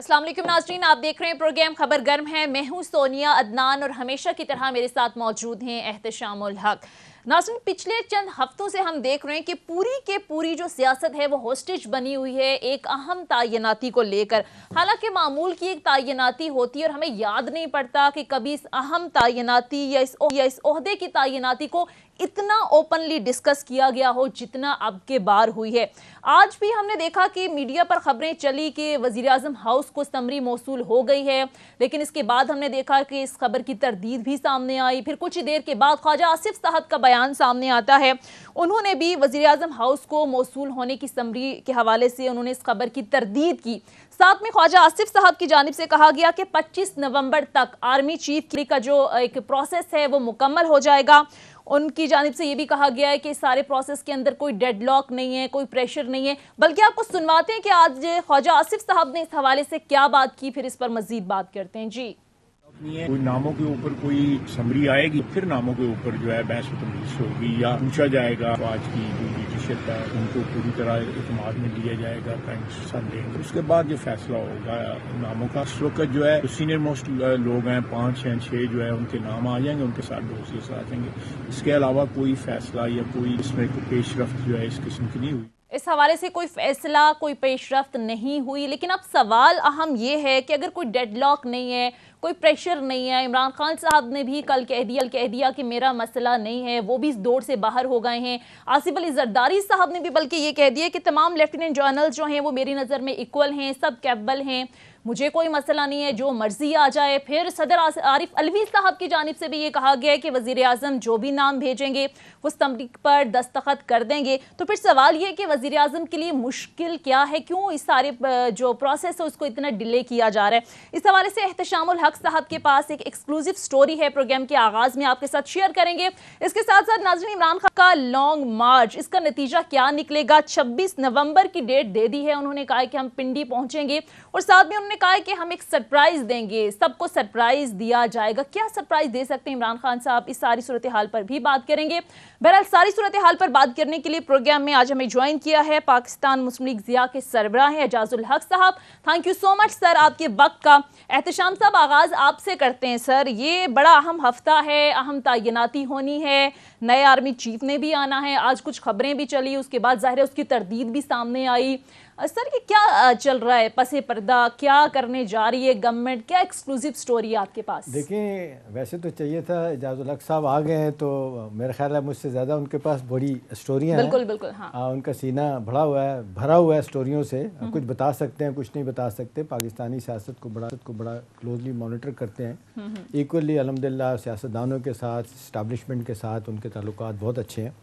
अस्सलाम वालेकुम नाज़रीन, आप देख रहे हैं प्रोग्राम खबर गर्म है। मैं हूं सोनिया अदनान और हमेशा की तरह मेरे साथ मौजूद हैं एहतशामुल हक। नाज़रीन, पिछले चंद हफ्तों से हम देख रहे हैं कि पूरी जो सियासत है वो होस्टेज बनी हुई है एक अहम तायनाती को लेकर। हालांकि मामूल की एक तायनाती होती है और हमें याद नहीं पड़ता कि कभी इस अहम तायनाती या इस ओहदे की तायनाती को इतना ओपनली डिस्कस किया गया हो जितना अब के बार हुई है। आज भी हमने देखा कि मीडिया पर खबरें चली कि वजीर आजम हाउस को समरी मौसूल हो गई है, लेकिन इसके बाद हमने देखा कि इस खबर की तरदीद भी सामने आई। फिर कुछ ही देर के बाद ख्वाजा आसिफ साहब का बयान सामने आता है, उन्होंने भी वजीर आजम हाउस को मौसूल होने की समरी के हवाले से उन्होंने इस खबर की तरदीद की। साथ में ख्वाजा आसिफ साहब की जानिब से कहा गया कि 25 नवंबर तक आर्मी चीफ का जो एक प्रोसेस है वो मुकम्मल हो जाएगा। उनकी जानिब से ये भी कहा गया है कि सारे प्रोसेस के अंदर कोई डेडलॉक नहीं है, कोई प्रेशर नहीं है। बल्कि आपको सुनवाते हैं कि आज ख्वाजा आसिफ साहब ने इस हवाले से क्या बात की, फिर इस पर मजीद बात करते हैं। जी, कोई नामों के ऊपर कोई समरी आएगी, फिर नामों के ऊपर जो है बहस तमरीज होगी या पूछा जाएगा। तो आज की जो लीडरशिप है उनको पूरी तरह इत्मीनान में लिया जाएगा, देंगे। उसके बाद जो फैसला होगा नामों का। इस वक्त जो है सीनियर मोस्ट लोग हैं, 5 या 6 जो है उनके नाम आ जाएंगे, उनके साथ डोसियर्स आ जाएंगे। इसके अलावा कोई फैसला या कोई इसमें कोई पेशरफ्त जो है इस किस्म की नहीं हुई। इस हवाले से कोई फैसला, कोई पेशरफ्त नहीं हुई। लेकिन अब सवाल अहम यह है कि अगर कोई डेडलॉक नहीं है, कोई प्रेशर नहीं है, इमरान खान साहब ने भी कल कह दिया कि मेरा मसला नहीं है, वो भी इस दौर से बाहर हो गए हैं। आसिफ अली जरदारी साहब ने भी बल्कि ये कह दिया कि तमाम लेफ्टिनेंट जनरल जो हैं वो मेरी नज़र में इक्वल हैं, सब कैपेबल हैं, मुझे कोई मसला नहीं है, जो मर्जी आ जाए। फिर सदर आरिफ अलवी साहब की जानिब से भी ये कहा गया है कि वजीर आजम जो भी नाम भेजेंगे वो समरी पर दस्तखत कर देंगे। तो फिर सवाल ये कि वजीर आजम के लिए मुश्किल क्या है, क्यों इस सारे जो प्रोसेस है उसको इतना डिले किया जा रहा है। इस हवाले से एहतशामुल हक साहब के पास एक एक्सक्लूसिव स्टोरी है, प्रोग्राम के आगाज में आपके साथ शेयर करेंगे। इसके साथ साथ नाज़रीन, इमरान खान का लॉन्ग मार्च, इसका नतीजा क्या निकलेगा। 26 नवंबर की डेट दे दी है, उन्होंने कहा है कि हम पिंडी पहुंचेंगे और साथ में उन्होंने कहा है कि हम एक सरप्राइज देंगे, सबको सरप्राइज दिया जाएगा। क्या सरप्राइज दे सकते हैं इमरान खान साहब, इस सारी सूरत हाल पर भी बात करेंगे। बहरहाल सारी सूरत हाल पर बात करने के लिए प्रोग्राम में आज हमें ज्वाइन किया है पाकिस्तान मुस्लिम लीग ज़िया के सरबराह हैं एजाजुल हक साहब। Thank you so much sir आपके वक्त का। एहतशाम साहब, आगाज आपसे करते हैं। सर, ये बड़ा अहम हफ्ता है, अहम तायनाती होनी है, नए आर्मी चीफ ने भी आना है, आज कुछ खबरें भी चली, उसके बाद जाहिर है उसकी तरदीद भी सामने आई। सर, ये क्या चल रहा है पसे पर्दा, क्या करने जा रही है गवर्नमेंट, क्या एक्सक्लूसिव स्टोरी है आपके पास? देखें, वैसे तो चाहिए था एजाजुल हक साहब आ गए हैं तो मेरा ख्याल है मुझसे ज़्यादा उनके पास बड़ी स्टोरियाँ हैं। बिल्कुल हाँ। उनका सीना भरा हुआ है स्टोरियों से। कुछ बता सकते हैं, कुछ नहीं बता सकते। पाकिस्तानी सियासत को बड़ा क्लोजली मॉनिटर करते हैं। इक्वली अल्हम्दुलिल्लाह सियासतदानों के साथ, इस्टेब्लिशमेंट के साथ उनके ताल्लुकात बहुत अच्छे हैं।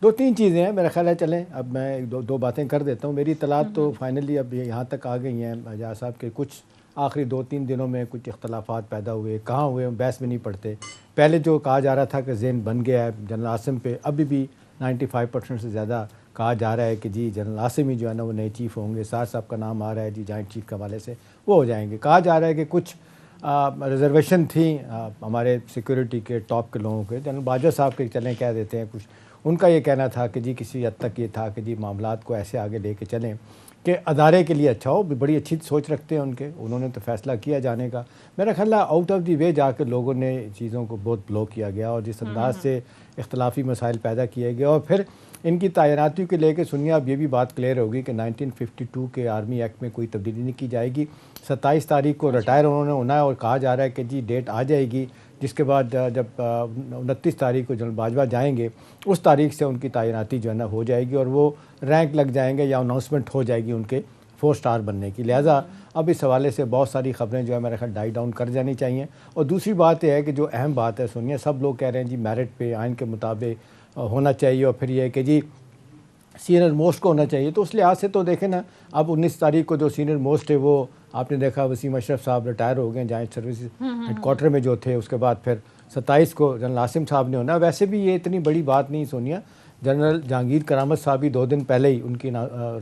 2-3 चीज़ें हैं मेरा ख्याल है। चलें अब मैं दो बातें कर देता हूँ। मेरी इतलात तो फाइनली अब यहाँ तक आ गई हैं एजाज साहब के कुछ आखिरी 2-3 दिनों में कुछ इख्तलाफात पैदा हुए। कहाँ हुए बहस में नहीं पड़ते। पहले जो कहा जा रहा था कि ज़ेन बन गया है जनरल आसिम पे, अभी भी 95% से ज़्यादा कहा जा रहा है कि जी जनरल आसिम ही जो है ना वो नए चीफ़ होंगे। साथ साहब का नाम आ रहा है जी जॉइंट चीफ के हवाले से, वो हो जाएंगे। कहा जा रहा है कि कुछ रिजर्वेशन थी हमारे सिक्योरिटी के टॉप के लोगों के, जनरल बाजवा साहब के चलें कह देते हैं कुछ, उनका ये कहना था कि जी किसी हद तक ये था कि जी मामलात को ऐसे आगे लेके चलें कि अदारे के लिए अच्छा हो। बड़ी अच्छी सोच रखते हैं उन्होंने तो फैसला किया जाने का। मेरा ख्याल है आउट ऑफ दी वे जाकर लोगों ने चीज़ों को बहुत ब्लॉक किया गया और जिस अंदाज से इख्तलाफी मसाइल पैदा किए गए। और फिर इनकी तैनाती को लेकर सुनिए, अब ये भी बात क्लियर होगी कि 1952 के आर्मी एक्ट में कोई तब्दीली नहीं की जाएगी। 27 तारीख को रिटायर उन्होंने होना है और कहा जा रहा है कि जी डेट आ जाएगी, जिसके बाद जब 29 तारीख को जनरल बाजवा जाएंगे उस तारीख से उनकी तैनाती जो है ना हो जाएगी और वो रैंक लग जाएंगे या अनाउंसमेंट हो जाएगी उनके 4 स्टार बनने की। लिहाजा अब इस हवाले से बहुत सारी खबरें जो है मेरे ख्याल डाई डाउन कर जानी चाहिए। और दूसरी बात यह है कि जो अहम बात है, सुनिए, सब लोग कह रहे हैं जी मेरिट पे आइन के मुताबिक होना चाहिए और फिर यह कि जी सीनियर मोस्ट को होना चाहिए। तो उस लिहाज से तो देखें ना, अब 19 तारीख को जो सीनियर मोस्ट है वो आपने देखा वसीम अशरफ साहब रिटायर हो गए जॉइंट सर्विस हेडक्वार्टर में जो थे। उसके बाद फिर 27 को जनरल आसिम साहब ने होना। वैसे भी ये इतनी बड़ी बात नहीं सोनिया, जनरल जहांगीर करामत साहब भी 2 दिन पहले ही उनकी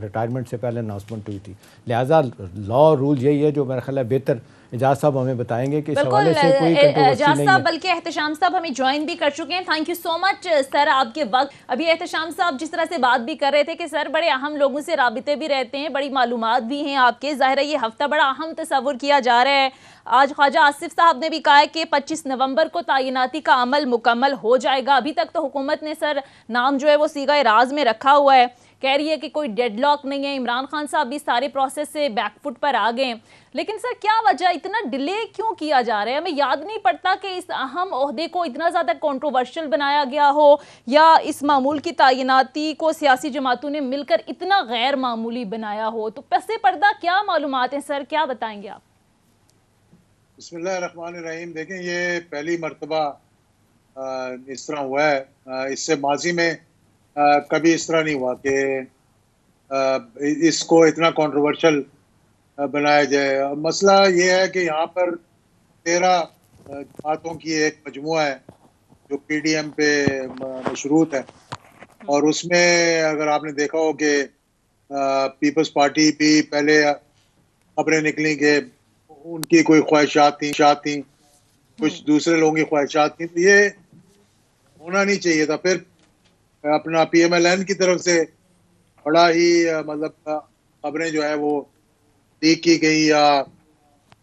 रिटायरमेंट से पहले अनाउंसमेंट हुई थी। लिहाजा लॉ रूल यही है जो मेरा ख्याल है बेहतर एजाज साहब हमें बताएंगे कि इस बिल्कुल हवाले से कोई कंट्रोवर्सी एजाज नहीं साहब, है। बल्कि एहतशाम साहब हमें ज्वाइन भी कर चुके हैं। Thank you so much sir आपके वक्त। अभी एहतशाम साहब जिस तरह से बात भी कर रहे थे कि सर बड़े अहम लोगों से राबिते भी रहते हैं, बड़ी मालूमात भी हैं आपके, जाहिर है ये हफ्ता बड़ा अहम तस्वुर किया जा रहा है। आज ख्वाजा आसिफ साहब ने भी कहा है कि 25 नवंबर को तैनाती का अमल मुकम्मल हो जाएगा। अभी तक तो हुकूमत ने सर नाम जो है वो सीगा राज में रखा हुआ है, कह रही है कि कोई डेडलॉक नहीं है। इमरान खान साहब भी सारे प्रोसेस से बैकफुट पर आ गए। लेकिन सर क्या वजह, इतना डिले क्यों किया जा रहा है? हमें याद नहीं पड़ता कि इस अहम ओहदे को इतना ज़्यादा कंट्रोवर्शियल बनाया गया हो, या इस मामूल की तैनाती को सियासी जमातों ने मिलकर इतना गैर मामूली बनाया हो। तो पसे पर्दा क्या मालूमात हैं सर, क्या बताएंगे आप? बिस्मिल्लाहिर्रहमानिर्रहीम। देखें, ये पहली मर्तबा इस तरह हुआ है। इससे माजी में कभी इस तरह नहीं हुआ कि इसको इतना कंट्रोवर्शियल बनाया जाए। मसला ये है कि यहाँ पर 13 जमातों की एक मजमुआ है जो PDM पे मशरूत है, और उसमें अगर आपने देखा हो कि पीपल्स पार्टी भी पहले खबरें निकली कि उनकी कोई ख्वाहिशात थी, कुछ दूसरे लोगों की ख्वाहिशात थी, तो ये होना नहीं चाहिए था। फिर अपना PMLN की तरफ से बड़ा ही मतलब खबरें जो है वो लीक की गई, या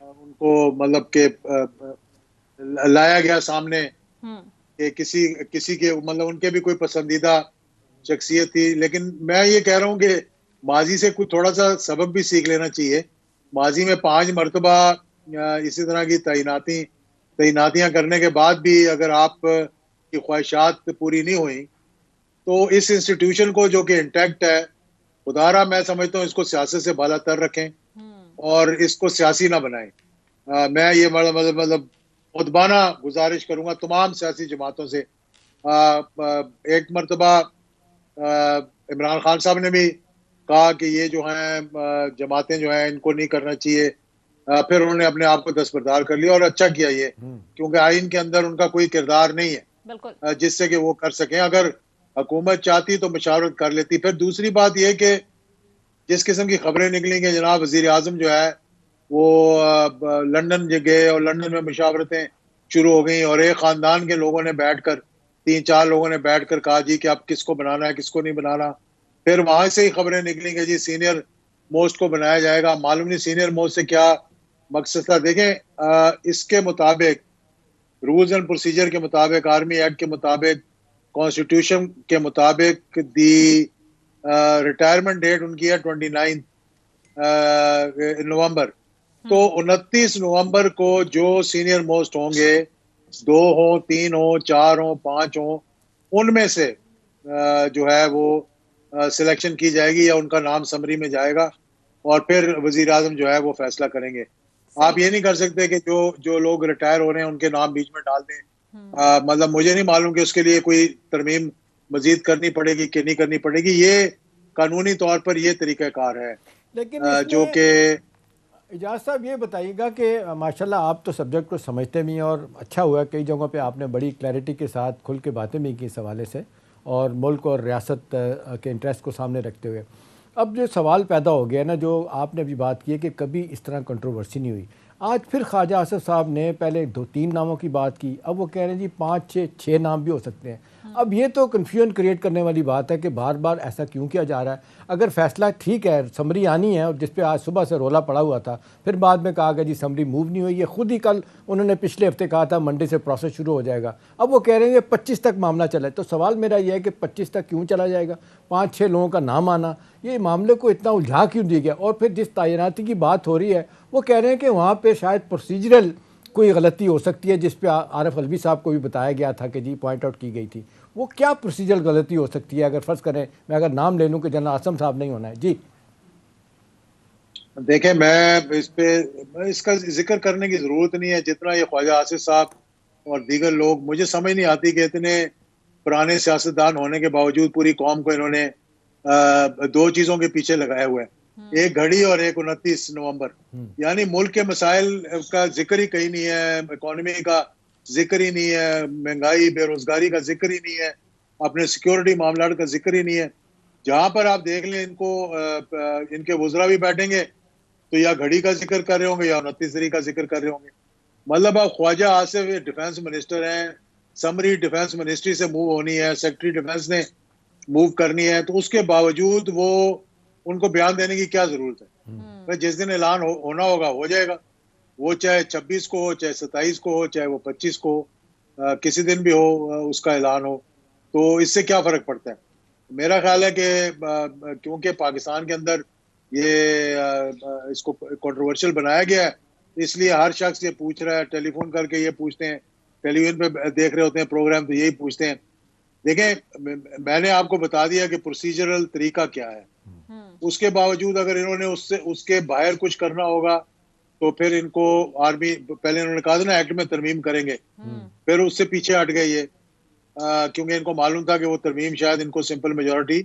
उनको मतलब के लाया गया सामने कि किसी के मतलब उनके भी कोई पसंदीदा शख्सियत थी। लेकिन मैं ये कह रहा हूँ कि माजी से कुछ थोड़ा सा सबक भी सीख लेना चाहिए। माजी में 5 मरतबा इसी तरह की तैनातियां करने के बाद भी अगर आप की ख्वाहिशात पूरी नहीं हुई, तो इस इंस्टीट्यूशन को जो कि इंटैक्ट है, खुदारा मैं समझता हूँ इसको सियासत से बालातर रखें और इसको सियासी ना बनाएं। मैं ये मतलब मुतबाना गुजारिश करूंगा तमाम सियासी जमातों से। एक मरतबा इमरान खान साहब ने भी कहा कि ये जो हैं जमातें जो हैं इनको नहीं करना चाहिए, फिर उन्होंने अपने आप को दस्तबरदार कर लिया, और अच्छा किया ये, क्योंकि आइन के अंदर उनका कोई किरदार नहीं है जिससे कि वो कर सकें। अगर हुकूमत चाहती तो मुशावरत कर लेती। फिर दूसरी बात यह कि जिस किस्म की खबरें निकली कि जनाब वजीर आजम जो है वो लंदन गए और लंदन में मुशावरतें शुरू हो गई, और एक खानदान के लोगों ने बैठकर 3-4 लोगों ने बैठकर कहा जी कि आप किसको बनाना है किसको नहीं बनाना। फिर वहां से ही खबरें निकली कि जी सीनियर मोस्ट को बनाया जाएगा। मालूम नहीं सीनियर मोस्ट से क्या मकसद था। देखें, इसके मुताबिक रूल्स एंड प्रोसीजर के मुताबिक, आर्मी एक्ट के मुताबिक, कॉन्स्टिट्यूशन के मुताबिक दी रिटायरमेंट डेट उनकी है 29 नवंबर। तो 29 नवंबर को जो सीनियर मोस्ट होंगे, 2 हो, 3 हो, 4 हो, 5 हो, उनमें से जो है वो सिलेक्शन की जाएगी या उनका नाम समरी में जाएगा, और फिर वजीर आजम जो है वो फैसला करेंगे। आप ये नहीं कर सकते कि जो लोग रिटायर हो रहे हैं उनके नाम बीच में डाल दें। मतलब मुझे नहीं मालूम कि उसके लिए कोई तरमीम मजीद करनी पड़ेगी कि नहीं करनी पड़ेगी। ये कानूनी तौर पर ये तरीक़ाकार है। लेकिन जो कि एजाज साहब ये बताइएगा कि माशाल्लाह आप तो सब्जेक्ट को समझते भी हैं, और अच्छा हुआ कई जगहों पे आपने बड़ी क्लैरिटी के साथ खुल के बातें भी की इस हवाले से, और मुल्क और रियासत के इंटरेस्ट को सामने रखते हुए। अब जो सवाल पैदा हो गया ना, जो आपने अभी बात की है कि कभी इस तरह कंट्रोवर्सी नहीं हुई, आज फिर ख्वाजा आसिफ साहब ने पहले 2-3 नामों की बात की, अब वो कह रहे हैं जी 5-6 नाम भी हो सकते हैं। अब ये तो कन्फ्यूजन क्रिएट करने वाली बात है कि बार बार ऐसा क्यों किया जा रहा है। अगर फैसला ठीक है, समरी आनी है, और जिस पे आज सुबह से रोला पड़ा हुआ था, फिर बाद में कहा गया जी समरी मूव नहीं हुई है, खुद ही कल उन्होंने पिछले हफ्ते कहा था मंडे से प्रोसेस शुरू हो जाएगा, अब वो कह रहे हैं 25 तक मामला चला है। तो सवाल मेरा ये है कि 25 तक क्यों चला जाएगा? 5-6 लोगों का नाम आना, ये मामले को इतना उलझा क्यों दिया गया? और फिर जिस तैनाती की बात हो रही है, वो कह रहे हैं कि वहाँ पर शायद प्रोसीजरल कोई गलती हो सकती है, जिस पे आरिफ अलवी साहब को भी बताया गया था कि जी पॉइंट आउट की गई थी। वो क्या प्रोसीजरल गलती हो सकती है? अगर फ़र्ज़ करें मैं अगर नाम ले लूँ कि जनरल आसम साहब नहीं होना है। जी देखें, मैं इस पे इसका जिक्र करने की ज़रूरत नहीं है, जितना ये ख्वाजा आसिफ साहब और दीगर लोग, मुझे समझ नहीं आती कि इतने पुराने सियासतदान होने के बावजूद पूरी कौम को इन्होंने 2 चीज़ों के पीछे लगाए हुए हैं, एक घड़ी और एक 29 नवंबर। यानी मुल्क के मसाइल का जिक्र ही कहीं नहीं है, इकॉनमी का जिक्र ही नहीं है, महंगाई बेरोजगारी का जिक्र ही नहीं है, अपने सिक्योरिटी मामला का जिक्र ही नहीं है। जहां पर आप देख लें इनको इनके वज़रा भी बैठेंगे तो या घड़ी का जिक्र कर रहे होंगे या 29 का जिक्र कर रहे होंगे। मतलब अब ख्वाजा आसिफ डिफेंस मिनिस्टर हैं, समरी डिफेंस मिनिस्ट्री से मूव होनी है, सेक्रेटरी डिफेंस ने मूव करनी है, तो उसके बावजूद वो उनको बयान देने की क्या जरूरत है। तो जिस दिन ऐलान होना होगा हो जाएगा, वो चाहे 26 को हो, चाहे 27 को हो, चाहे वो 25 को हो, किसी दिन भी हो उसका ऐलान हो, तो इससे क्या फर्क पड़ता है। मेरा ख्याल है कि क्योंकि पाकिस्तान के अंदर ये इसको कंट्रोवर्शियल बनाया गया है, इसलिए हर शख्स ये पूछ रहा है, टेलीफोन करके ये पूछते हैं, टेलीविजन पे देख रहे होते हैं प्रोग्राम तो यही पूछते हैं। देखें, मैंने आपको बता दिया कि प्रोसीजरल तरीका क्या है, उसके बावजूद अगर इन्होंने उसके बाहर कुछ करना होगा तो फिर इनको आर्मी, पहले इन्होंने कहा था ना एक्ट में तरमीम करेंगे, फिर उससे पीछे हट गए ये, क्योंकि इनको मालूम था कि वो तरमीम शायद इनको सिंपल मेजॉरिटी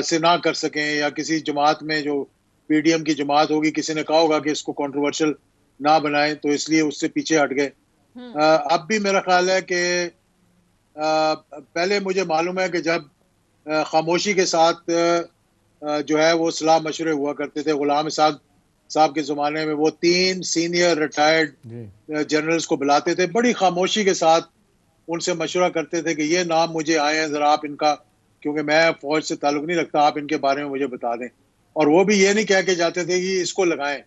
से ना कर सकें, या किसी जमात में जो पीडीएम की जमात होगी किसी ने कहा होगा कि इसको कंट्रोवर्शियल ना बनाएं, तो इसलिए उससे पीछे हट गए। अब भी मेरा ख्याल है कि पहले मुझे मालूम है कि जब खामोशी के साथ जो है वो सलाह मशवरे हुआ करते थे, गुलाम साहब के ज़माने में वो 3 सीनियर रिटायर्ड जनरल्स को बुलाते थे, बड़ी खामोशी के साथ उनसे मशवरा करते थे कि ये नाम मुझे आए हैं, ज़रा आप इनका, क्योंकि मैं फ़ौज से ताल्लुक़ नहीं रखता, आप इनके बारे में मुझे बता दें। और वो भी ये नहीं कह के जाते थे कि इसको लगाएं,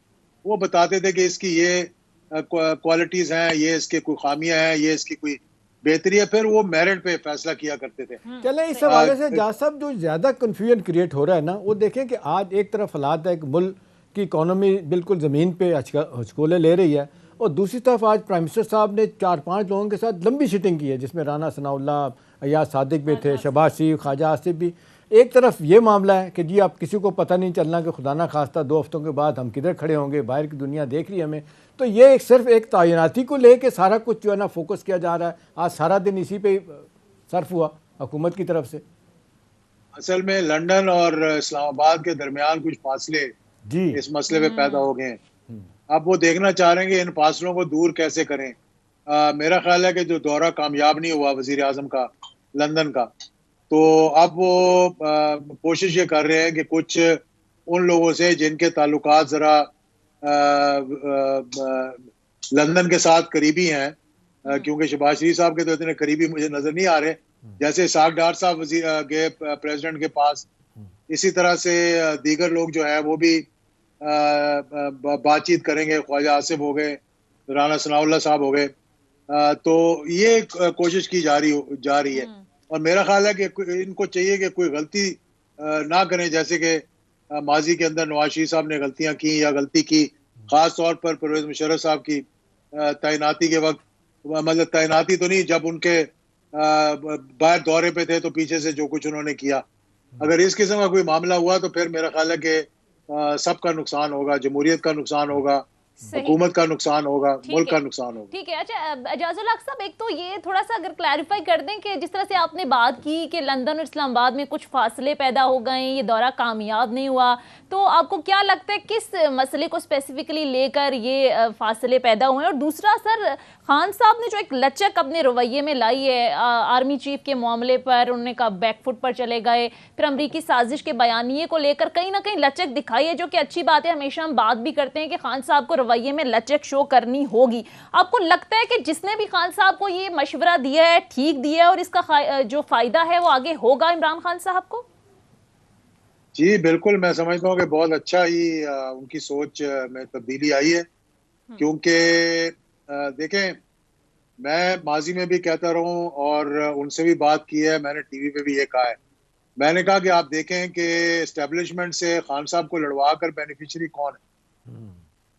वो बताते थे कि इसकी ये क्वालिटीज़ हैं, ये इसके कोई खामियां हैं, ये इसकी कोई बेहतरी है, फिर वो मेरिट पे फैसला किया करते थे। चले इस हवाले से जाज साहब जो ज़्यादा कन्फ्यूजन क्रिएट हो रहा है ना, वो देखें कि आज एक तरफ हालात है कि मुल्क की इकॉनमी बिल्कुल ज़मीन पे हचकोले ले रही है, और दूसरी तरफ आज प्राइम मिनिस्टर साहब ने 4-5 लोगों के साथ लंबी सिटिंग की है, जिसमें राना सनाउल्लाह, अयाज सादिक भी थे, शहबाज शरीफ, ख्वाजा आसिफ भी। एक तरफ ये मामला है कि जी आप किसी को पता नहीं चलना कि खुदा ना खास्ता 2 हफ्तों के बाद हम किधर खड़े होंगे, बाहर की दुनिया देख रही है हमें। तो ये सिर्फ एक तैनाती को लेके सारा कुछ जो है ना फोकस किया जा रहा है, आज सारा दिन इसी पे सर्फ हुआ हुकूमत की तरफ से। असल में लंदन और इस्लामाबाद के दरमियान कुछ फासले जी इस मसले पे पैदा हो गए हैं। अब वो देखना चाह रहे हैं कि इन फासलों को दूर कैसे करें। मेरा ख्याल है कि जो दौरा कामयाब नहीं हुआ वजीर आजम का लंदन का, तो अब वो कोशिश ये कर रहे हैं कि कुछ उन लोगों से जिनके ताल्लुकात ज़रा लंदन के साथ करीबी हैं, क्योंकि शहबाज शरीफ साहब के तो इतने करीबी मुझे नजर नहीं आ रहे, जैसे इसाक डार साहब गए प्रेसिडेंट के पास, इसी तरह से दीगर लोग जो है वो भी बातचीत करेंगे। ख्वाजा आसिफ हो गए, राना सनाउल्लाह साहब हो गए, तो ये कोशिश की जा रही है। और मेरा ख्याल है कि इनको चाहिए कि कोई गलती ना करें, जैसे कि माजी के अंदर नवाज शरीफ साहब ने गलतियां की या गलती की, खास तौर पर परवेज मुशर्रफ साहब की तैनाती के वक्त, मतलब तैनाती तो नहीं, जब उनके बाहर दौरे पे थे तो पीछे से जो कुछ उन्होंने किया, अगर इस किस्म का कोई मामला हुआ तो फिर मेरा ख्याल है कि सबका नुकसान होगा, जमहूरियत का नुकसान होगा, हुकूमत का नुकसान होगा, मुल्क का नुकसान होगा। ठीक है। अच्छा एजाजुल हक साहब, एक तो ये थोड़ा सा अगर क्लैरिफाई कर दें कि जिस तरह से आपने बात की कि लंदन और इस्लामाबाद में कुछ फासले पैदा हो गए, ये दौरा कामयाब नहीं हुआ, तो आपको क्या लगता है किस मसले को स्पेसिफिकली लेकर ये फासले पैदा हुए? और दूसरा सर, खान साहब ने जो एक लचक अपने रवैये में लाई है आर्मी चीफ के मामले पर, उन्होंने कहा बैकफुट पर चले गए, फिर अमरीकी साजिश के बयानिए को लेकर कहीं ना कहीं लचक दिखाई है, जो कि अच्छी बात है। हमेशा हम बात भी करते हैं कि खान साहब को रवैये में लचक शो करनी होगी। आपको लगता है कि जिसने भी खान साहब को ये मशवरा दिया है ठीक दिया है, और इसका जो फायदा है वो आगे होगा इमरान खान साहब को? जी बिल्कुल, मैं समझता हूँ कि बहुत अच्छा ही उनकी सोच में तब्दीली आई है, क्योंकि देखें, मैं माजी में भी कहता रहूं और उनसे भी बात की है, मैंने टीवी पे भी ये कहा है, मैंने कहा कि आप देखें कि एस्टेब्लिशमेंट से खान साहब को लड़वा कर बेनिफिशियरी कौन है,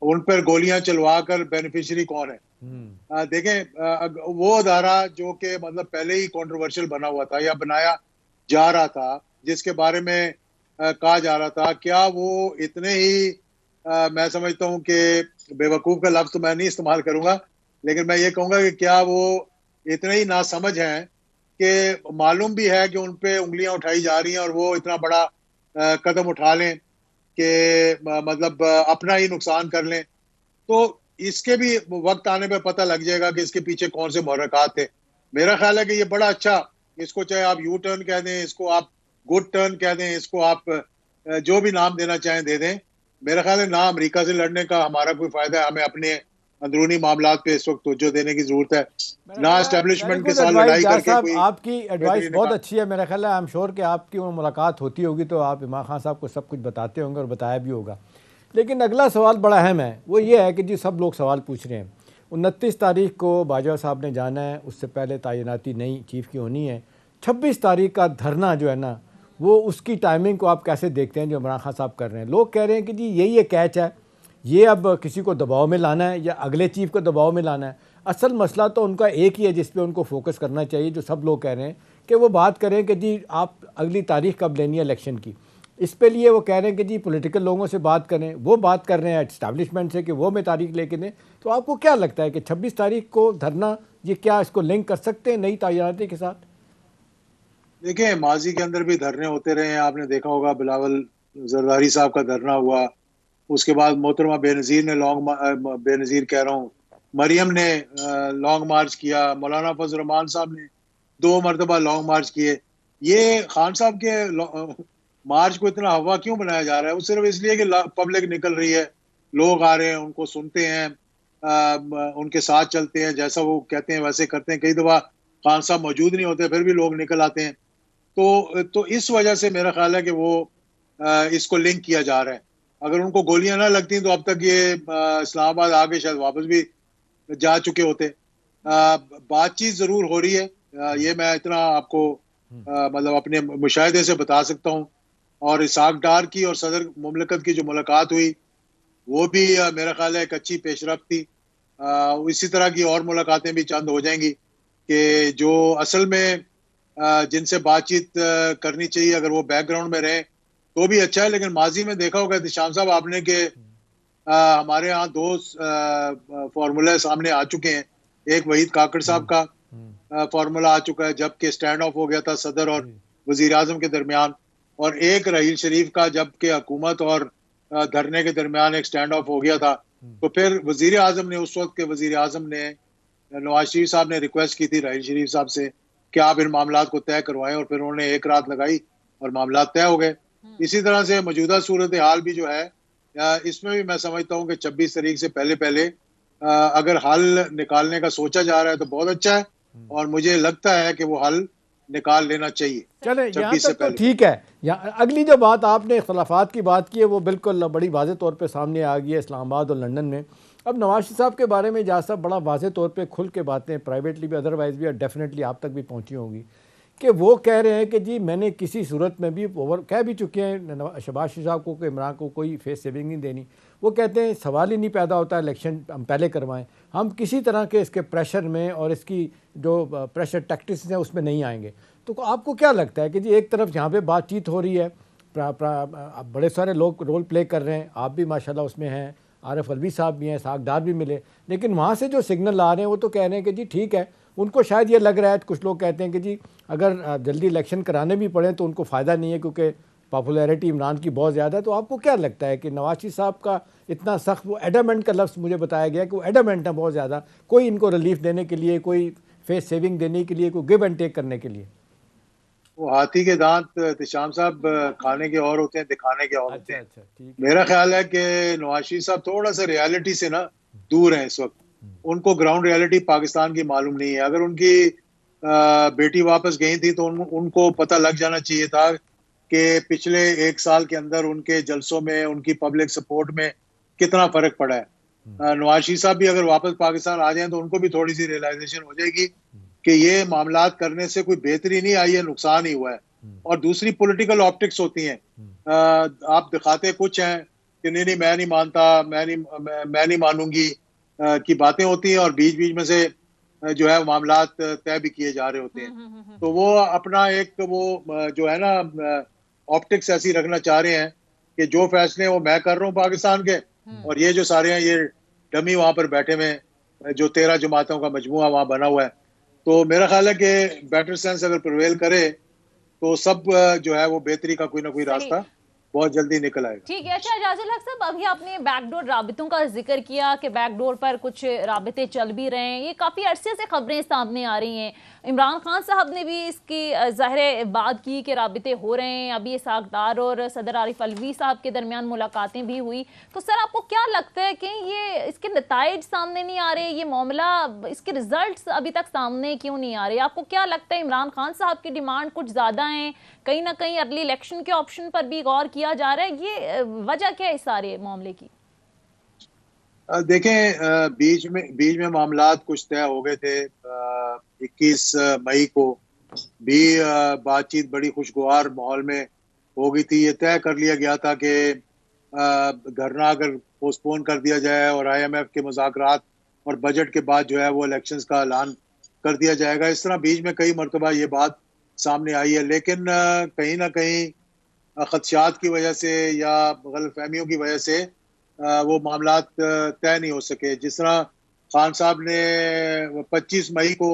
उन पर गोलियां चलवा कर बेनिफिशियरी कौन है। देखें, वो अदारा जो कि मतलब पहले ही कंट्रोवर्शियल बना हुआ था या बनाया जा रहा था, जिसके बारे में कहा जा रहा था, क्या वो इतने ही मैं समझता हूं कि बेवकूफ़ का लफ्ज़ तो मैं नहीं इस्तेमाल करूंगा, लेकिन मैं ये कहूंगा कि क्या वो इतने ही नासमझ हैं कि मालूम भी है कि उन पे उंगलियां उठाई जा रही हैं और वो इतना बड़ा कदम उठा लें कि मतलब अपना ही नुकसान कर लें, तो इसके भी वक्त आने पे पता लग जाएगा कि इसके पीछे कौन से मुहर्रिकात थे। मेरा ख्याल है कि ये बड़ा अच्छा, इसको चाहे आप यू टर्न कह दें, इसको आप गुड टर्न कह दें, इसको आप जो भी नाम देना चाहें दे दें, मेरा ख्याल है ना अमेरिका से लड़ने का हमारा कोई फायदा है, हमें अपने अंदरूनी मामलात पे इस वक्त तवज्जो देने की जरूरत है, ना एस्टेब्लिशमेंट के साथ लड़ाई करके साहब कोई आपकी एडवाइस बहुत अच्छी है। मेरा ख्याल है आई एम श्योर कि आपकी वो मुलाकात होती होगी तो आप इमरान खान साहब को सब कुछ बताते होंगे और बताया भी होगा। लेकिन अगला सवाल बड़ा अहम है, वो ये है कि जी सब लोग सवाल पूछ रहे हैं 29 तारीख को बाजवा साहब ने जाना है, उससे पहले तैनाती नई चीफ की होनी है। 26 तारीख का धरना जो है ना, वो उसकी टाइमिंग को आप कैसे देखते हैं जो इमरान खान साहब कर रहे हैं? लोग कह रहे हैं कि जी यही कैच है, ये अब किसी को दबाव में लाना है या अगले चीफ को दबाव में लाना है। असल मसला तो उनका एक ही है जिस पे उनको फोकस करना चाहिए, जो सब लोग कह रहे हैं कि वो बात करें कि जी आप अगली तारीख कब लेनी है इलेक्शन की। इस पे लिए वो कह रहे हैं कि जी पॉलिटिकल लोगों से बात करें, वो बात कर रहे हैं एस्टैब्लिशमेंट से कि वो में तारीख लेके दें। तो आपको क्या लगता है कि 26 तारीख को धरना, ये क्या इसको लिंक कर सकते हैं नई तैयारी के साथ? देखिए, माजी के अंदर भी धरने होते रहे हैं, आपने देखा होगा बिलावल जरदारी साहब का धरना हुआ, उसके बाद मोहतरमा बेनज़ीर ने बेनज़ीर कह रहा हूँ, मरियम ने लॉन्ग मार्च किया, मौलाना फजल रहमान साहब ने 2 मरतबा लॉन्ग मार्च किए। ये खान साहब के मार्च को इतना हवा क्यों बनाया जा रहा है? वो सिर्फ इसलिए कि पब्लिक निकल रही है, लोग आ रहे हैं, उनको सुनते हैं, उनके साथ चलते हैं, जैसा वो कहते हैं वैसे करते हैं। कई दफा खान साहब मौजूद नहीं होते फिर भी लोग निकल आते हैं। तो इस वजह से मेरा ख्याल है कि वो इसको लिंक किया जा रहा है। अगर उनको गोलियां ना लगती तो अब तक ये इस्लामाबाद आके शायद वापस भी जा चुके होते। बातचीत जरूर हो रही है, ये मैं इतना आपको मतलब अपने मुशाहिदे से बता सकता हूँ। और इसाक डार की और सदर मुमलकत की जो मुलाकात हुई वो भी मेरा ख्याल है एक अच्छी पेशरफ्त थी। इसी तरह की और मुलाकातें भी चंद हो जाएंगी कि जो असल में जिनसे बातचीत करनी चाहिए, अगर वो बैकग्राउंड में रहे तो भी अच्छा है। लेकिन माजी में देखा होगा शाम साहब आपने कि हमारे यहाँ 2 फार्मूले सामने आ चुके हैं। एक वहीद काकड़ साहब का फार्मूला आ चुका है जबकि स्टैंड ऑफ हो गया था सदर और वजीर आजम के दरमियान, और एक रहील शरीफ का जबकि हुकूमत और धरने के दरमियान एक स्टैंड ऑफ हो गया था। तो फिर वजीर आजम ने, उस वक्त के वजीर आजम ने, नवाज शरीफ साहब ने रिक्वेस्ट की थी रहील शरीफ साहब से कि आप इन मामलात को तय करवाएं, और फिर उन्होंने एक रात लगाई और मामलात तय हो गए। इसी तरह से मौजूदा सूरत हाल भी जो है इसमें भी मैं समझता हूँ कि 26 तारीख से पहले अगर हल निकालने का सोचा जा रहा है तो बहुत अच्छा है, और मुझे लगता है कि वो हल निकाल लेना चाहिए। चले यहाँ तक तो ठीक है। यहाँ अगली जो बात आपने इख्तलाफात की बात की है वो बिल्कुल बड़ी वाज़ेह तौर पे सामने आ गई है इस्लामाबाद और लंदन में। अब नवाज शरीफ साहब के बारे में इजाज़ साहब बड़ा वाज़ेह तौर पे खुल के बातें प्राइवेटली भी अदरवाइज़ भी और डेफिनेटली आप तक भी पहुँची होंगी कि वो कह रहे हैं कि जी मैंने किसी सूरत में भी ओवर कह भी चुके हैं शहबाज शरीफ साहब को कि इमरान को कोई फेस सेविंग नहीं देनी। वो कहते हैं सवाल ही नहीं पैदा होता इलेक्शन हम पहले करवाएं, हम किसी तरह के इसके प्रेशर में और इसकी जो प्रेशर टैक्टिक्स हैं उसमें नहीं आएंगे। तो आपको क्या लगता है कि जी एक तरफ यहाँ पे बातचीत हो रही है, बड़े सारे लोग रोल प्ले कर रहे हैं, आप भी माशाल्लाह उसमें हैं, आरिफ अलवी साहब भी हैं, इसाक डार भी मिले, लेकिन वहाँ से जो सिग्नल आ रहे हैं वो तो कह रहे हैं कि जी ठीक है, उनको शायद ये लग रहा है, कुछ लोग कहते हैं कि जी अगर जल्दी इलेक्शन कराने भी पड़े तो उनको फ़ायदा नहीं है क्योंकि पॉपुलैरिटी इमरान की बहुत ज़्यादा है। तो आपको क्या लगता है कि नवाज शरीफ साहब का इतना सख्त, वो एडमेंट का लफ्ज़ मुझे बताया गया कि वो एडमेंट है बहुत ज़्यादा, कोई इनको रिलीफ देने के लिए, कोई फेस सेविंग देने के लिए, कोई गिव एंड टेक करने के लिए? वो हाथी के दांत शाम साहब खाने के और होते हैं, दिखाने के और होते हैं। अच्छा, ठीक। मेरा ख्याल है कि नवाज शरीफ साहब थोड़ा सा रियलिटी से ना दूर हैं इस वक्त। उनको ग्राउंड रियलिटी पाकिस्तान की मालूम नहीं है। अगर उनकी बेटी वापस गई थी तो उनको पता लग जाना चाहिए था कि पिछले 1 साल के अंदर उनके जलसों में, उनकी पब्लिक सपोर्ट में कितना फर्क पड़ा है। नवाज शरीफ साहब भी अगर वापस पाकिस्तान आ जाएं तो उनको भी थोड़ी सी रियलाइजेशन हो जाएगी कि ये मामलात करने से कोई बेहतरी नहीं आई है, नुकसान ही हुआ है। और दूसरी पॉलिटिकल ऑप्टिक्स होती हैं, आप दिखाते कुछ हैं कि नहीं मैं नहीं मानता, मैं नहीं मानूंगी की बातें होती हैं, और बीच बीच में से जो है मामलात तय भी किए जा रहे होते हैं। तो वो अपना एक वो जो है ना ऑप्टिक्स ऐसी रखना चाह रहे हैं कि जो फैसले वो मैं कर रहा हूँ पाकिस्तान के, और ये जो सारे हैं ये डमी वहां पर बैठे हुए जो 13 जमातों का मजमुआ वहां बना हुआ है। तो मेरा ख्याल है कि बेटर सेंस अगर प्रिवेल करे तो सब जो है वो बेहतरी का कोई ना कोई रास्ता बहुत जल्दी निकल आएगा। ठीक है। अच्छा एजाजुल हक साहब, अभी आपने बैकडोर राबितों का जिक्र किया कि बैकडोर पर कुछ राबिते चल भी रहे हैं, ये काफ़ी अरसे से खबरें सामने आ रही हैं। इमरान खान साहब ने भी इसकी ज़ाहिर बात की कि राबिते हो रहे हैं। अभी इसाक डार और सदर आरिफ अलवी साहब के दरमियान मुलाकातें भी हुई। तो सर आपको क्या लगता है कि ये इसके नताइज सामने नहीं आ रहे, ये मामला, इसके रिजल्ट्स अभी तक सामने क्यों नहीं आ रहे? आपको क्या लगता है इमरान खान साहब की डिमांड कुछ ज़्यादा हैं, कहीं ना कहीं अर्ली इलेक्शन के ऑप्शन पर भी गौर किया जा रहा है, ये वजह क्या है इस सारे मामले की? देखें, बीच में मामलात कुछ तय हो गए थे। 21 मई को भी बातचीत बड़ी खुशगवार माहौल में हो गई थी। ये तय कर लिया गया था कि धरना अगर पोस्टपोन कर दिया जाए और IMF के मुज़ाकरात और बजट के बाद जो है वो इलेक्शंस का ऐलान कर दिया जाएगा। इस तरह बीच में कई मरतबा ये बात सामने आई है, लेकिन कहीं ना कहीं खदशात की वजह से या गलतफहमियों की वजह से वो मामलात तय नहीं हो सके। जिस तरह खान साहब ने 25 मई को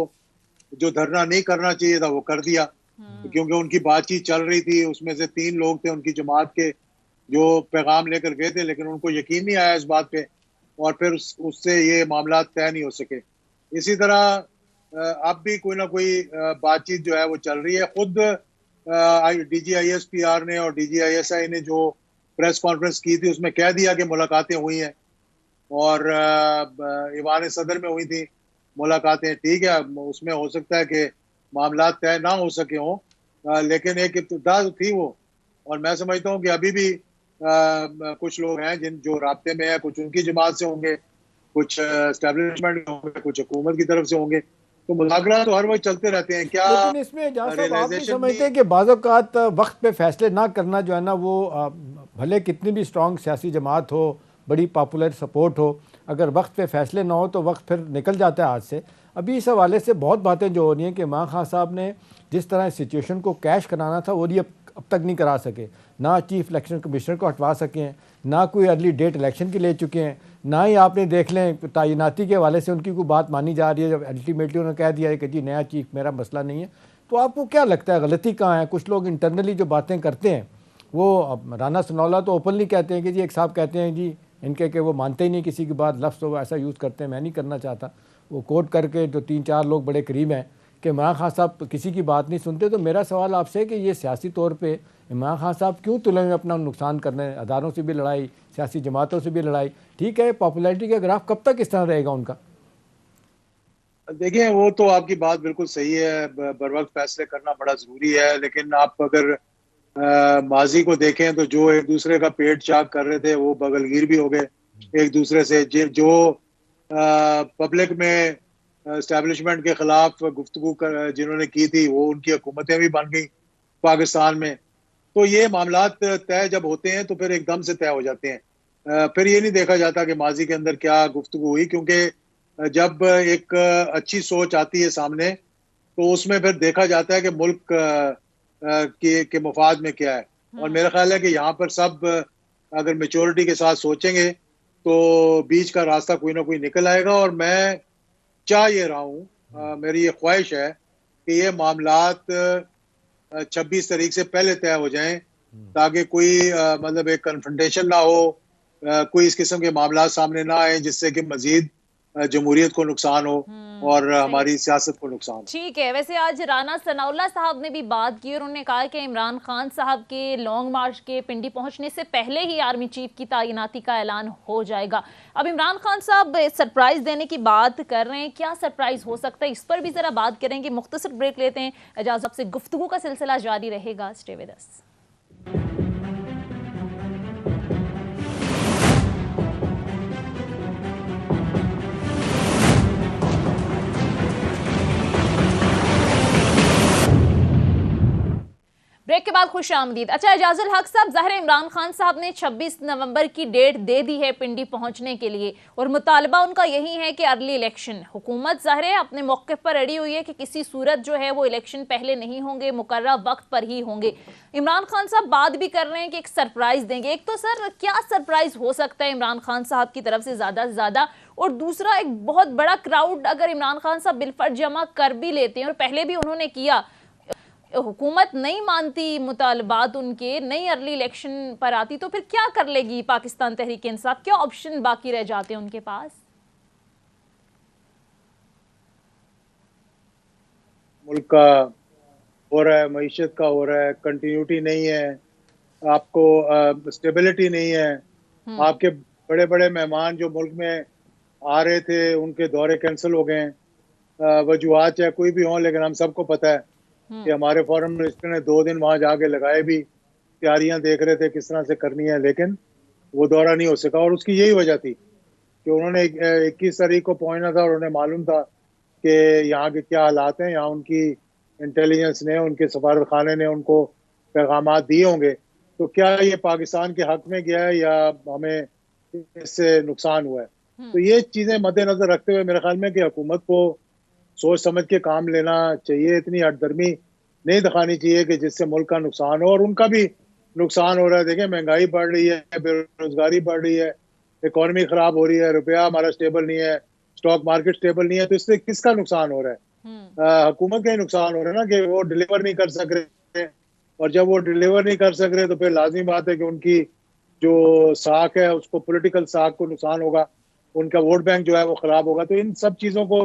जो धरना नहीं करना चाहिए था वो कर दिया, क्योंकि उनकी बातचीत चल रही थी। उसमें से 3 लोग थे उनकी जमात के जो पैगाम लेकर गए थे, लेकिन उनको यकीन नहीं आया इस बात पे, और फिर उससे ये मामला तय नहीं हो सके। इसी तरह अब भी कोई ना कोई बातचीत जो है वो चल रही है। खुद DGISPR ने और DGISI ने जो प्रेस कॉन्फ्रेंस की थी उसमें कह दिया कि मुलाकातें हुई हैं, और ईवान सदर में हुई थी मुलाकातें। ठीक है, उसमें हो सकता है कि मामला तय ना हो सके हों, लेकिन एक इब्तिदा थी वो। और मैं समझता हूँ कि अभी भी कुछ लोग हैं जो राब्ते में है, कुछ उनकी जमात से होंगे, कुछ एस्टेब्लिशमेंट होंगे, कुछ हुकूमत की तरफ से होंगे। तो मुज़ाकरात तो हर वक्त चलते रहते हैं। क्या लेकिन इसमें एजाज साहब आप भी समझते हैं कि बाज़ औक़ात वक्त पे फैसले ना करना जो है ना, वो भले कितनी भी स्ट्रॉन्ग सियासी जमात हो, बड़ी पॉपुलर सपोर्ट हो, अगर वक्त पे फैसले ना हो तो वक्त फिर निकल जाता है हाथ से। अभी इस हवाले से बहुत बातें जो हो रही हैं कि इमरान खान साहब ने जिस तरह सिचुएशन को कैश कराना था वो ये अब तक नहीं करा सके। ना चीफ इलेक्शन कमिश्नर को हटवा सके हैं, ना कोई अर्ली डेट इलेक्शन की ले चुके हैं, ना ही आपने देख लें तैनाती के हवाले से उनकी कोई बात मानी जा रही है। जब अल्टीमेटली उन्होंने कह दिया है कि जी नया चीफ मेरा मसला नहीं है। तो आपको क्या लगता है गलती कहाँ है? कुछ लोग इंटरनली जो बातें करते हैं वो, राना सनौला तो ओपनली कहते हैं कि जी एक साहब कहते हैं जी इनके कि वो मानते ही नहीं किसी की बात, लफ्ज़ तो ऐसा यूज़ करते हैं, मैं नहीं करना चाहता। वो कोट करके जो 3-4 लोग बड़े करीब हैं कि इमरान खान साहब किसी की बात नहीं सुनते। तो मेरा सवाल आपसे है कि ये सियासी तौर पे इमरान खान साहब क्यों तुलना में अपना नुकसान कर रहे हैं? अदारों से भी लड़ाई, सियासी जमातों से भी लड़ाई, ठीक है, पॉपुलैरिटी का ग्राफ कब तक इस तरह रहेगा उनका? देखिए, वो तो आपकी बात बिल्कुल सही है, बर वक्त फैसले करना बड़ा ज़रूरी है। लेकिन आप अगर माजी को देखें तो जो एक दूसरे का पेट चाक कर रहे थे वो बगलगीर भी हो गए एक दूसरे से। जो पब्लिक में एस्टेब्लिशमेंट के खिलाफ गुफ्तगू जिन्होंने की थी वो उनकी हुकूमतें भी बन गई पाकिस्तान में। तो ये मामलात तय जब होते हैं तो फिर एकदम से तय हो जाते हैं। फिर ये नहीं देखा जाता कि माजी के अंदर क्या गुफ्तगू हुई, क्योंकि जब एक अच्छी सोच आती है सामने तो उसमें फिर देखा जाता है कि मुल्क के मफाद में क्या है। और मेरा ख्याल है कि यहाँ पर सब अगर मेच्योरिटी के साथ सोचेंगे तो बीच का रास्ता कोई ना कोई निकल आएगा। और मैं चाह ये रहा हूँ, मेरी ये ख्वाहिश है कि ये मामलात 26 तारीख से पहले तय हो जाएं, ताकि कोई मतलब एक कन्फ्रंटेशन ना हो, कोई इस किस्म के मामला सामने ना आए जिससे कि मजीद जमहूरियत को नुकसान हो और हमारी सियासत को नुकसान हो। ठीक है। वैसे आज राना सनाउल्लाह साहब ने भी बात की और उन्होंने कहा कि इमरान खान साहब के लॉन्ग मार्च के पिंडी पहुंचने से पहले ही आर्मी चीफ की तैनाती का ऐलान हो जाएगा। अब इमरान खान साहब सरप्राइज देने की बात कर रहे हैं, क्या सरप्राइज हो सकता है इस पर भी जरा बात करेंगे। मुख्तसर ब्रेक लेते हैं, इजाज़त से गुफ्तगू का सिलसिला जारी रहेगा। Stay with us. ब्रेक के बाद खुश आमदीद। अच्छा एजाजुल हक साहब, ज़ाहिर इमरान खान साहब ने 26 नवंबर की डेट दे दी है पिंडी पहुंचने के लिए और मुतालबा उनका यही है कि अर्ली इलेक्शन। हुकूमत ज़ाहिर है अपने मौके पर रेडी हुई है कि किसी सूरत जो है वो इलेक्शन पहले नहीं होंगे, मुकर्रर वक्त पर ही होंगे। इमरान खान साहब बात भी कर रहे हैं कि एक सरप्राइज देंगे। एक तो सर क्या सरप्राइज हो सकता है इमरान खान साहब की तरफ से ज़्यादा से ज़्यादा, और दूसरा एक बहुत बड़ा क्राउड अगर इमरान खान साहब बिलफर्ज जमा कर भी लेते हैं और पहले भी उन्होंने किया, हुकूमत नहीं मानती मुतालबात उनके, नई अर्ली इलेक्शन पर आती, तो फिर क्या कर लेगी पाकिस्तान तहरीक इंसाफ? क्या ऑप्शन बाकी रह जाते हैं उनके पास? मुल्क का हो रहा है, मईशत का हो रहा है, कंटिन्यूटी नहीं है, आपको स्टेबिलिटी नहीं है। आपके बड़े बड़े मेहमान जो मुल्क में आ रहे थे उनके दौरे कैंसिल हो गए हैं। वजूहात चाहे कोई भी हों, लेकिन हम सबको पता है कि हमारे फॉरेन मिनिस्टर ने 2 दिन वहां जाके लगाए भी, तैयारियां देख रहे थे किस तरह से करनी है, लेकिन वो दौरा नहीं हो सका। और उसकी यही वजह थी कि उन्होंने 21 तारीख को पहुंचना था और उन्हें मालूम था कि यहाँ के क्या हालात हैं। यहाँ उनकी इंटेलिजेंस ने, उनके सफारत खाने ने उनको पैगामात दिए होंगे। तो क्या ये पाकिस्तान के हक में गया है या हमें इससे नुकसान हुआ है? तो ये चीज़ें मद्देनजर रखते हुए मेरे ख्याल में कि हुकूमत को सोच समझ के काम लेना चाहिए। इतनी हटदर्मी नहीं दिखानी चाहिए कि जिससे मुल्क का नुकसान हो और उनका भी नुकसान हो रहा है। देखें, महंगाई बढ़ रही है, बेरोजगारी बढ़ रही है, इकॉनमी खराब हो रही है, रुपया हमारा स्टेबल नहीं है, स्टॉक मार्केट स्टेबल नहीं है। तो इससे किसका नुकसान हो रहा है? हुकूमत का ही नुकसान हो रहा है ना, कि वो डिलीवर नहीं कर सक रहे। और जब वो डिलीवर नहीं कर सक रहे तो फिर लाजमी बात है कि उनकी जो साख है उसको, पॉलिटिकल साख को नुकसान होगा, उनका वोट बैंक जो है वो खराब होगा। तो इन सब चीज़ों को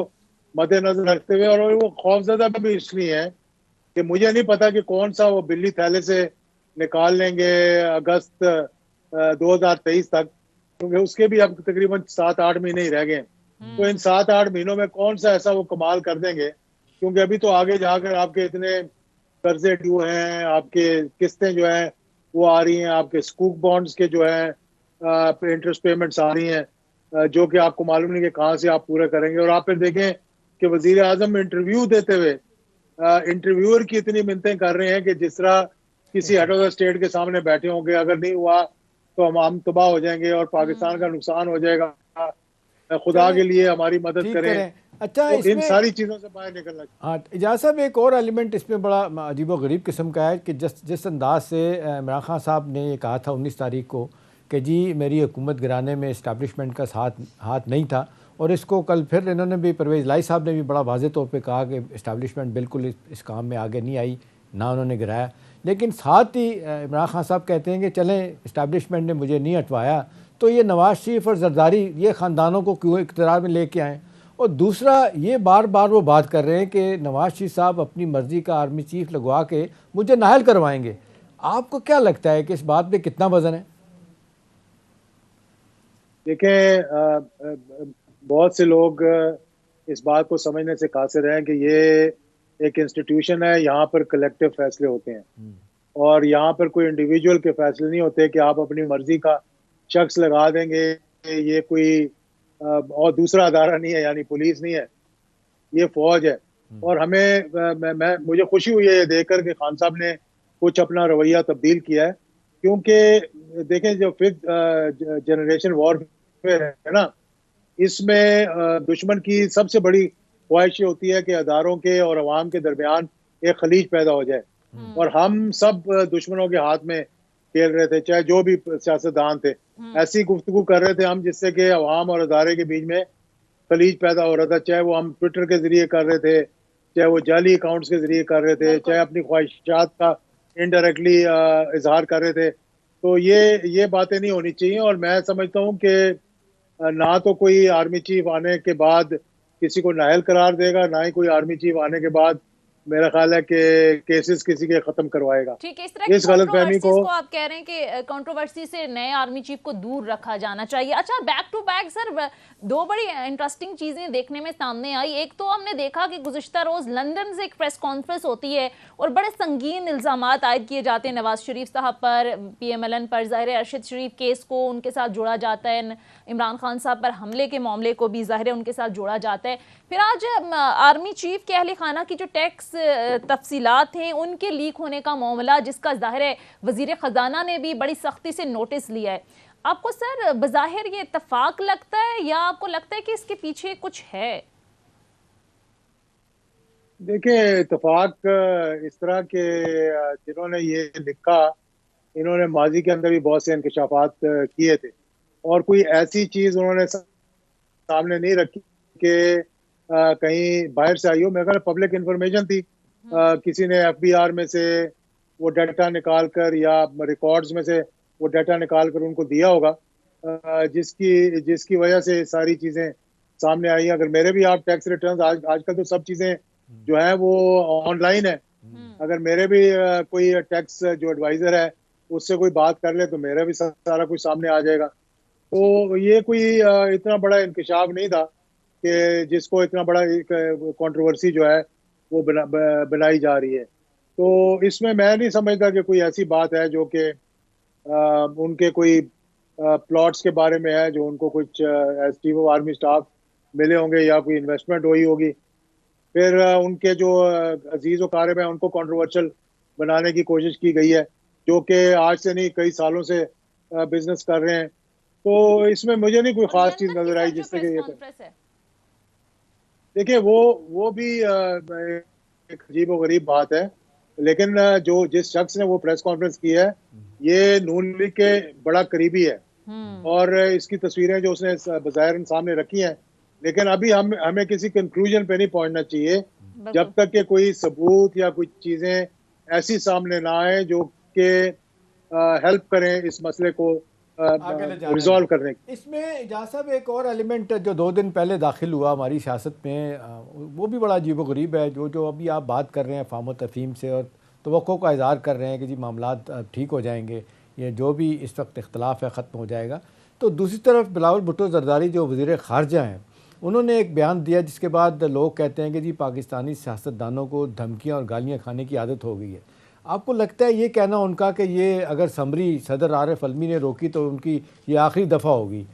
मद्देनजर रखते हुए, और वो खौफजदा भी इसलिए है कि मुझे नहीं पता कि कौन सा वो बिल्ली थैले से निकाल लेंगे अगस्त 2023 तक, क्योंकि उसके भी अब तकरीबन 7-8 महीने ही रह गए। तो इन 7-8 महीनों में कौन सा ऐसा वो कमाल कर देंगे? क्योंकि अभी तो आगे जाकर आपके इतने कर्जे ड्यू हैं, आपके किस्तें जो हैं वो आ रही हैं, आपके स्कूक बॉन्ड्स के जो है इंटरेस्ट पेमेंट्स आ रही हैं, जो कि आपको मालूम नहीं कि कहाँ से आप पूरे करेंगे। और आप फिर देखें कि वजीर आजम इंटरव्यू देते हुए इंटरव्यूअर की इतनी मिन्नतें कर रहे हैं कि जिस तरह किसी हेड ऑफ द स्टेट के सामने बैठे होंगे, अगर नहीं हुआ तो हम तबाह हो जाएंगे और पाकिस्तान का नुकसान हो जाएगा, खुदा के लिए हमारी मदद करें। अच्छा, तो इन सारी चीज़ों से बाहर निकलना चाहिए। हाँ, इजाज़ साहब, एक और एलिमेंट इसमें बड़ा अजीब व गरीब किस्म का है कि जिस अंदाज से इमरान खान साहब ने ये कहा था 19 तारीख को कि जी मेरी हुकूमत गिराने में इस्टेब्लिशमेंट का हाथ नहीं था, और इसको कल फिर इन्होंने भी, परवेज़ लाई साहब ने भी बड़ा वाज़े तौर पे कहा कि इस्टेब्लिशमेंट बिल्कुल इस काम में आगे नहीं आई, ना उन्होंने गिराया। लेकिन साथ ही इमरान खान साहब कहते हैं कि चलें, इस्टेब्लिशमेंट ने मुझे नहीं हटवाया तो ये नवाज़ शरीफ और जरदारी ये ख़ानदानों को क्यों इक़्तिदार में लेके आएँ। और दूसरा, ये बार बार वो बात कर रहे हैं कि नवाज शरीफ साहब अपनी मर्ज़ी का आर्मी चीफ लगवा के मुझे नाहल करवाएंगे। आपको क्या लगता है कि इस बात पे कितना वजन है? देखें, बहुत से लोग इस बात को समझने से कासिर हैं कि ये एक इंस्टीट्यूशन है, यहाँ पर कलेक्टिव फैसले होते हैं और यहाँ पर कोई इंडिविजुअल के फैसले नहीं होते कि आप अपनी मर्जी का शख्स लगा देंगे। ये कोई और दूसरा अदारा नहीं है, यानी पुलिस नहीं है, ये फौज है। और हमें मुझे खुशी हुई है ये देखकर कि खान साहब ने कुछ अपना रवैया तब्दील किया है, क्योंकि देखें जो फिफ्थ जनरेशन वॉरफेयर है ना, इसमें दुश्मन की सबसे बड़ी ख्वाहिश होती है कि अदारों के और अवाम के दरमियान एक खलीज पैदा हो जाए। और हम सब दुश्मनों के हाथ में खेल रहे थे, चाहे जो भी सियासतदान थे, ऐसी गुफ्तगू कर रहे थे हम जिससे कि अवाम और अदारे के बीच में खलीज पैदा हो रहा था। चाहे वो हम ट्विटर के जरिए कर रहे थे, चाहे वो जाली अकाउंट्स के जरिए कर रहे थे, चाहे अपनी ख्वाहिशात का इनडायरेक्टली इजहार कर रहे थे। तो ये बातें नहीं होनी चाहिए। और मैं समझता हूँ कि ना तो कोई आर्मी चीफ आने के बाद किसी को नाअहल करार देगा, ना ही कोई आर्मी चीफ आने के बाद मेरा ख्याल है कि केसेस किसी के खत्म करवाएगा। ठीक है, इस तरह इस गलतफहमी को आप कह रहे हैं कि कंट्रोवर्सी से नए आर्मी चीफ को दूर रखा जाना चाहिए। अच्छा, बैक टू बैक सर, दो बड़ी इंटरेस्टिंग चीजें देखने में सामने आई। एक तो हमने देखा कि गुज़िश्ता रोज लंदन से एक प्रेस कॉन्फ्रेंस होती है और बड़े संगीन इल्जामात आयद किए जाते हैं नवाज शरीफ साहब पर, PMLN पर। ज़ाहिर है अरशद शरीफ केस को उनके साथ जोड़ा जाता है, इमरान खान साहब पर हमले के मामले को भी ज़ाहिर है उनके साथ जोड़ा जाता है। फिर आज आर्मी चीफ के अहले खाना की जो टैक्स तफसीलात हैं उनके लीक होने का मामला, जिसका ज़ाहिर है वज़ीर ख़जाना ने भी बड़ी सख्ती से नोटिस लिया है। आपको सर बज़ाहिर ये इत्तफाक लगता है या आपको लगता है कि इसके पीछे कुछ है? देखिए, इत्तफाक इस तरह के जिन्होंने ये लिखा, इन्होंने माजी के अंदर भी बहुत से इंकशाफात किए थे और कोई ऐसी चीज़ उन्होंने सामने नहीं रखी कि कहीं बाहर से आई हो। मेरे ख्याल पब्लिक इंफॉर्मेशन थी किसी ने एफबीआर में से वो डाटा निकाल कर या रिकॉर्ड्स में से वो डाटा निकाल कर उनको दिया होगा, जिसकी वजह से सारी चीज़ें सामने आई हैं। अगर मेरे भी आप टैक्स रिटर्न्स आजकल तो सब चीज़ें जो है वो ऑनलाइन है, अगर मेरे भी कोई टैक्स जो एडवाइज़र है उससे कोई बात कर ले तो मेरा भी सारा कुछ सामने आ जाएगा। तो ये कोई इतना बड़ा इंकशाफ नहीं था कि जिसको इतना बड़ा कंट्रोवर्सी जो है वो बनाई जा रही है। तो इसमें मैं नहीं समझता कि कोई ऐसी बात है जो कि उनके कोई प्लॉट्स के बारे में है जो उनको कुछ as chief of army staff मिले होंगे या कोई इन्वेस्टमेंट हुई होगी। फिर उनके जो अजीज व कारब हैं उनको कंट्रोवर्शियल बनाने की कोशिश की गई है, जो कि आज से नहीं कई सालों से बिजनेस कर रहे हैं। तो इसमें मुझे नहीं कोई खास चीज नजर आई जिससे कि ये देखिए वो भी एक अजीब व गरीब बात है, लेकिन जिस शख्स ने वो प्रेस कॉन्फ्रेंस की है ये नून लीग के बड़ा करीबी है और इसकी तस्वीरें जो उसने बज़ाहिर सामने रखी हैं, लेकिन अभी हमें किसी कंक्लूजन पे नहीं पहुंचना चाहिए जब तक कि कोई सबूत या कुछ चीजें ऐसी सामने ना आए जो कि हेल्प करें इस मसले को रिजॉल्व करने की। इसमें एजाज साहब एक और एलिमेंट जो 2 दिन पहले दाखिल हुआ हमारी सियासत में, वो भी बड़ा अजीब व गरीब है। जो अभी आप बात कर रहे हैं फाम तफहीम से और तवक्को का इज़हार कर रहे हैं कि जी मामलात ठीक हो जाएंगे, ये जो भी इस वक्त इख्तलाफ है ख़त्म हो जाएगा। तो दूसरी तरफ बिलावल भुट्टो ज़रदारी जो वज़ीर ख़ारजा हैं उन्होंने एक बयान दिया जिसके बाद लोग कहते हैं कि जी पाकिस्तानी सियासतदानों को धमकियाँ और गालियाँ खाने की आदत हो गई है। आपको लगता है ये कहना उनका कि ये अगर समरी सदर आरिफ अलवी ने रोकी तो उनकी ये आखिरी दफ़ा होगी,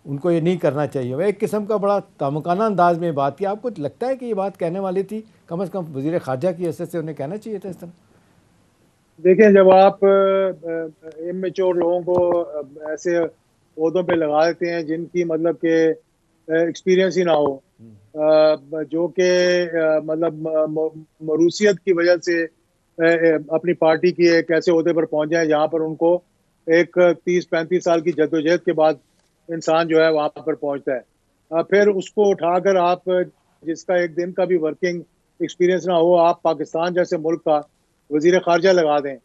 उनको ये नहीं करना चाहिए, वह एक किस्म का बड़ा तामकाना अंदाज में बात की, आपको लगता है कि ये बात कहने वाली थी? कम से कम वज़ीर ख़ारजा की हैसियत से उन्हें कहना चाहिए था इस तरह? देखिए, जब आप इमेच्योर लोगों को ऐसे ओहदों पे लगा देते हैं जिनकी मतलब के एक्सपीरियंस ही ना हो, जो कि मतलब मरूसियत की वजह से अपनी पार्टी की एक ऐसे ओहदे पर पहुंच जाए जहां पर उनको एक 30-35 साल की जद्दोजहद के बाद इंसान जो है वहां पर पहुंचता है, फिर उसको उठाकर आप जिसका एक दिन का भी वर्किंग एक्सपीरियंस ना हो, आप पाकिस्तान जैसे मुल्क का वजीर खारजा लगा दें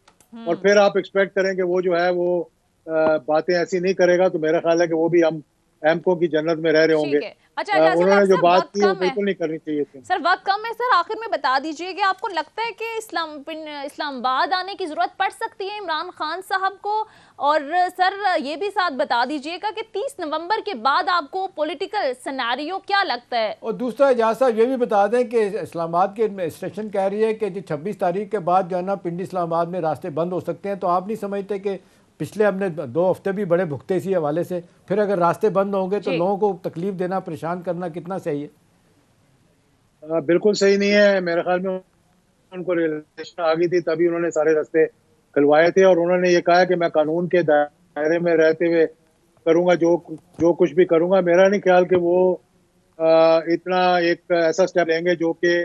और फिर आप एक्सपेक्ट करें कि वो जो है वो बातें ऐसी नहीं करेगा, तो मेरा ख्याल है कि वो भी हम एमको की जन्नत में रह रहे होंगे। अच्छा, उन्होंने जो बात की वो बिल्कुल नहीं करनी चाहिए थी। सर वक्त कम है सर, आखिर में बता दीजिए कि आपको लगता है कि इस्लामाबाद आने की जरूरत पड़ सकती है इमरान खान साहब को? और सर ये भी साथ बता दीजिएगा कि 30 नवंबर के बाद आपको पॉलिटिकल सिनेरियो क्या लगता है? और दूसरा एजाज साहब ये भी बता दें कि इस्लामाबाद के एडमिनिस्ट्रेशन कह रही है कि 26 तारीख के बाद जो है ना पिंडी इस्लामाबाद में रास्ते बंद हो सकते हैं। तो आप नहीं समझते कि पिछले हमने 2 हफ्ते भी बड़े भुगते इसी हवाले से, फिर अगर रास्ते बंद होंगे तो लोगों को तकलीफ देना, परेशान करना कितना सही है? बिल्कुल सही नहीं है। मेरे ख्याल में उनको रियलाइजेशन आ गई थी, तभी उन्होंने सारे रास्ते खुलवाए थे और उन्होंने ये कहा कि मैं कानून के दायरे में रहते हुए करूंगा, जो कुछ भी करूंगा। मेरा नहीं ख्याल कि वो इतना एक ऐसा स्टेप लेंगे जो कि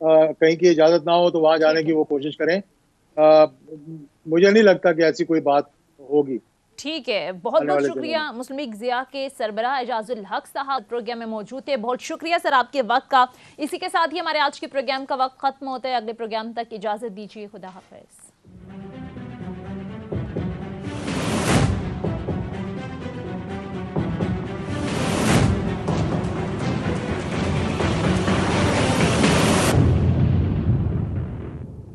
कहीं की इजाजत ना हो तो वहां जाने की वो कोशिश करें। मुझे नहीं लगता कि ऐसी कोई बात होगी। ठीक है, बहुत बहुत शुक्रिया। मुस्लिम लीग ज़िया के सरबराह एजाजुल हक साहब प्रोग्राम में मौजूद थे। बहुत शुक्रिया सर आपके वक्त का। इसी के साथ ही हमारे आज के प्रोग्राम का वक्त खत्म होता है। अगले प्रोग्राम तक इजाजत दीजिए। खुदा हाफिज।